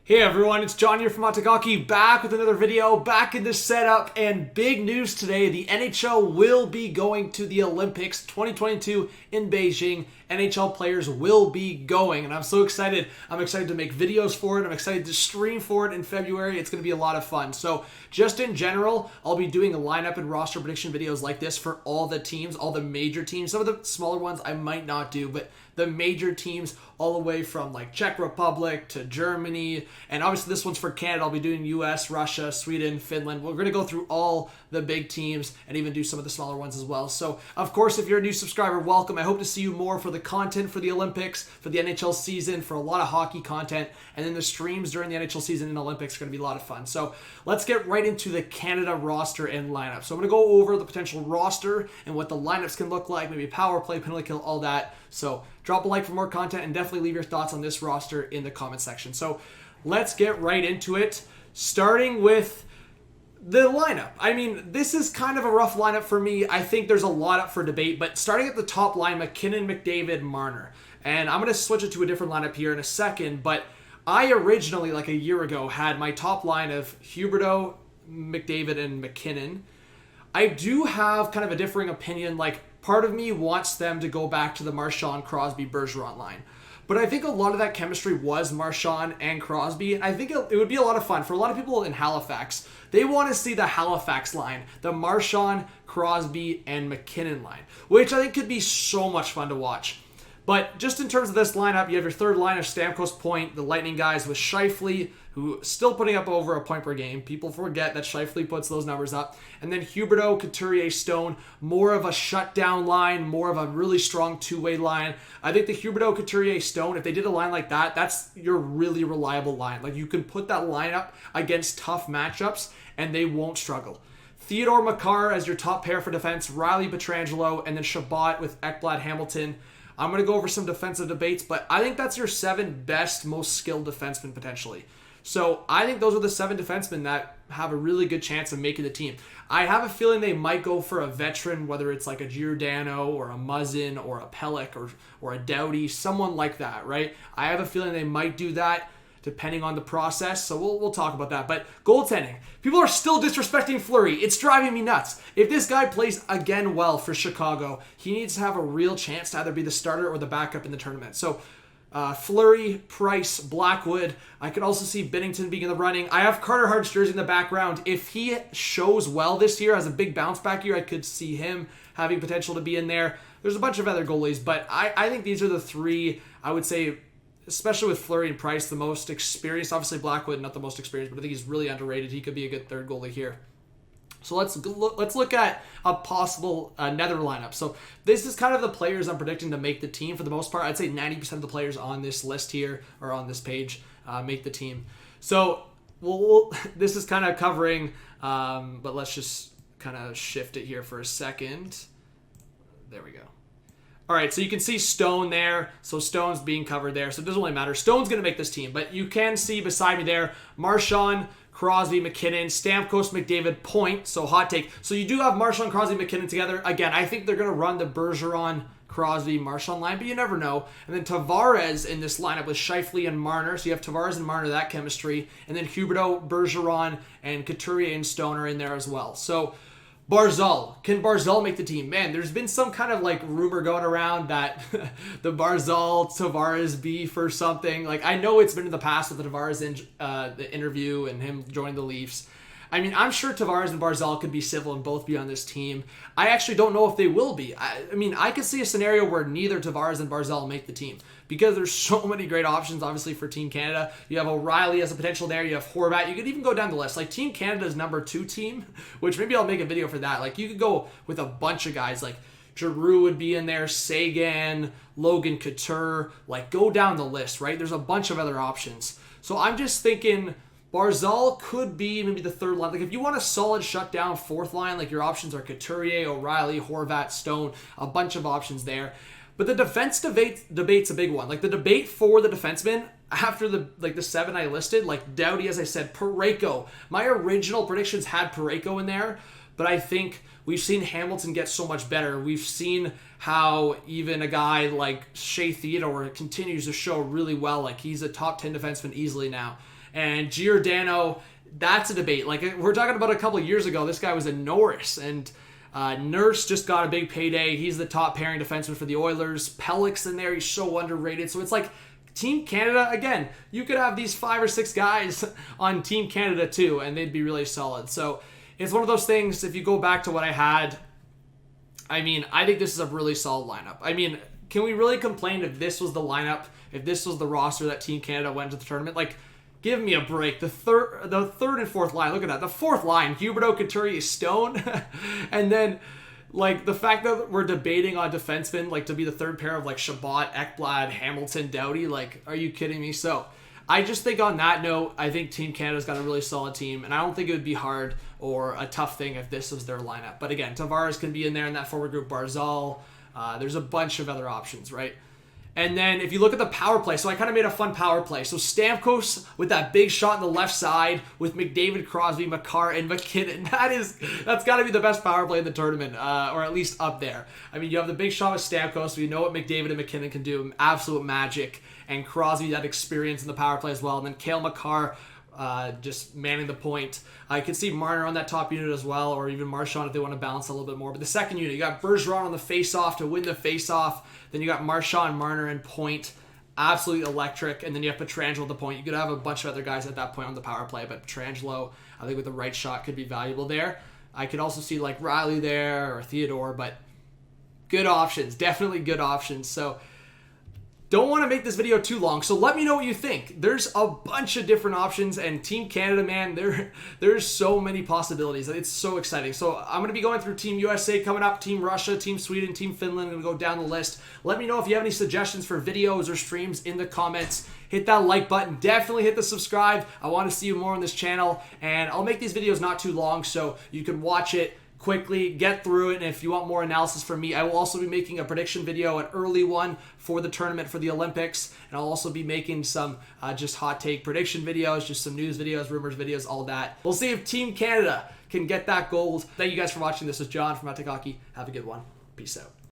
Hey everyone, it's John here from MCKAY, back with another video, back in this setup, and big news today, the NHL will be going to the Olympics 2022 in Beijing. NHL players will be going, and I'm so excited. I'm excited to make videos for it. I'm excited to stream for it in February. It's going to be a lot of fun. So just in general, I'll be doing a lineup and roster prediction videos like this for all the teams, all the major teams. Some of the smaller ones I might not do, but the major teams all the way from like Czech Republic to Germany, and obviously this one's for Canada. I'll be doing US, Russia, Sweden, Finland. We're going to go through all the big teams and even do some of the smaller ones as well. So of course, if you're a new subscriber, welcome. I hope to see you more for the content for the Olympics, for the NHL season, for a lot of hockey content, and then the streams during the NHL season and Olympics are going to be a lot of fun. So let's get right into the Canada roster and lineup. So I'm going to go over the potential roster and what the lineups can look like, maybe power play, penalty kill, all that. So drop a like for more content and definitely leave your thoughts on this roster in the comment section. So let's get right into it, starting with the lineup. I mean, this is kind of a rough lineup for me. I think there's a lot up for debate, but starting at the top line, MacKinnon, McDavid, Marner. And I'm going to switch it to a different lineup here in a second, but I originally, like a year ago, had my top line of Huberdeau, McDavid, and MacKinnon. I do have kind of a differing opinion. Like, part of me wants them to go back to the Marchand, Crosby, Bergeron line. But I think a lot of that chemistry was Marchand and Crosby. And I think it would be a lot of fun. For a lot of people in Halifax, they want to see the Halifax line, the Marchand, Crosby, and MacKinnon line, which I think could be so much fun to watch. But just in terms of this lineup, you have your third line of Stamkos, Point, the Lightning guys with Scheifele, who still putting up over a point per game. People forget that Scheifele puts those numbers up. And then Huberdeau, Couturier, Stone, more of a shutdown line, more of a really strong two-way line. I think the Huberdeau, Couturier, Stone, if they did a line like that, that's your really reliable line. Like, you can put that lineup against tough matchups, and they won't struggle. Theodore Makar as your top pair for defense, Riley Pietrangelo, and then Shabbat with Ekblad, Hamilton. I'm going to go over some defensive debates, but I think that's your 7 best, most skilled defensemen potentially. So I think those are the 7 defensemen that have a really good chance of making the team. I have a feeling they might go for a veteran, whether it's like a Giordano or a Muzzin or a Pelech or a Doughty, someone like that, right? I have a feeling they might do that depending on the process, so we'll talk about that. But goaltending, people are still disrespecting Fleury. It's driving me nuts. If this guy plays again well for Chicago, he needs to have a real chance to either be the starter or the backup in the tournament. So Fleury, Price, Blackwood. I could also see Binnington being in the running. I have Carter Hart's jersey in the background. If he shows well this year, has a big bounce back year, I could see him having potential to be in there. There's a bunch of other goalies, but I think these are the 3, I would say, especially with Fleury and Price, the most experienced. Obviously Blackwood, not the most experienced, but I think he's really underrated. He could be a good third goalie here. So let's look at a possible nether lineup. So this is kind of the players I'm predicting to make the team for the most part. I'd say 90% of the players on this list here or on this page make the team. So this is kind of covering, but let's just kind of shift it here for a second. There we go. All right, so you can see Stone there. So Stone's being covered there. So it doesn't really matter. Stone's going to make this team. But you can see beside me there, Marchand, Crosby, MacKinnon, Stamkos, McDavid, Point. So hot take. So you do have Marchand, Crosby, MacKinnon together. Again, I think they're going to run the Bergeron, Crosby, Marchand line, but you never know. And then Tavares in this lineup with Scheifele and Marner. So you have Tavares and Marner, that chemistry. And then Huberdeau, Bergeron, and Couturier and Stone are in there as well. So Barzal. Can Barzal make the team? Man, there's been some kind of like rumor going around that the Barzal-Tavares beef or something. Like, I know it's been in the past with the Tavares the interview and him joining the Leafs. I mean, I'm sure Tavares and Barzal could be civil and both be on this team. I actually don't know if they will be. I mean, I could see a scenario where neither Tavares and Barzal make the team because there's so many great options, obviously, for Team Canada. You have O'Reilly as a potential there. You have Horvat. You could even go down the list. Like, Team Canada's number 2 team, which maybe I'll make a video for that. Like, you could go with a bunch of guys. Like, Giroux would be in there, Sagan, Logan Couture. Like, go down the list, right? There's a bunch of other options. So I'm just thinking Barzal could be maybe the third line. Like, if you want a solid shutdown fourth line, like, your options are Couturier, O'Reilly, Horvat, Stone, a bunch of options there. But the defense debate's a big one. Like, the debate for the defensemen after the 7 I listed, like Doughty, as I said, Parayko. My original predictions had Parayko in there, but I think we've seen Hamilton get so much better. We've seen how even a guy like Shea Theodore continues to show really well. Like, he's a top 10 defenseman easily now. And Giordano, that's a debate. Like, we're talking about a couple of years ago, this guy was a Norris, and Nurse just got a big payday. He's the top pairing defenseman for the Oilers. Pellick's in there. He's so underrated. So it's like Team Canada, again, you could have these 5 or 6 guys on Team Canada too, and they'd be really solid. So it's one of those things, if you go back to what I had, I mean, I think this is a really solid lineup. I mean, can we really complain if this was the lineup, if this was the roster that Team Canada went to the tournament? Like, give me a break. The third and fourth line, look at that. The fourth line, Huberdeau, Couturier, Stone. And then, like, the fact that we're debating on defensemen, like, to be the third pair of, like, Shabbat, Ekblad, Hamilton, Doughty. Like, are you kidding me? So, I just think on that note, I think Team Canada's got a really solid team, and I don't think it would be hard or a tough thing if this was their lineup. But again, Tavares can be in there in that forward group, Barzal. There's a bunch of other options, right? And then if you look at the power play, so I kind of made a fun power play. So Stamkos with that big shot on the left side with McDavid, Crosby, Makar, and McKinnon. That's got to be the best power play in the tournament, or at least up there. I mean, you have the big shot with Stamkos. We know what McDavid and McKinnon can do. Absolute magic. And Crosby, that experience in the power play as well. And then Cale Makar, just manning the point. I could see Marner on that top unit as well, or even Marchand if they want to balance a little bit more. But the second unit, you got Bergeron on the face-off to win the face-off. Then you got Marchand, Marner, and point. Absolutely electric. And then you have Pietrangelo at the point. You could have a bunch of other guys at that point on the power play, but Pietrangelo, I think with the right shot, could be valuable there. I could also see like Riley there or Theodore, but good options. Definitely good options. So don't want to make this video too long, so let me know what you think. There's a bunch of different options, and Team Canada, man, there's so many possibilities. It's so exciting. So I'm going to be going through Team USA coming up, Team Russia, Team Sweden, Team Finland. I'm going to go down the list. Let me know if you have any suggestions for videos or streams in the comments. Hit that like button. Definitely hit the subscribe. I want to see you more on this channel, and I'll make these videos not too long so you can watch it quickly, get through it, and if you want more analysis from me, I will also be making a prediction video, an early one for the tournament for the Olympics, and I'll also be making some just hot take prediction videos, just some news videos, rumors videos, all that. We'll see if Team Canada can get that gold. Thank you guys for watching. This is John from Hockey. Have a good one. Peace out.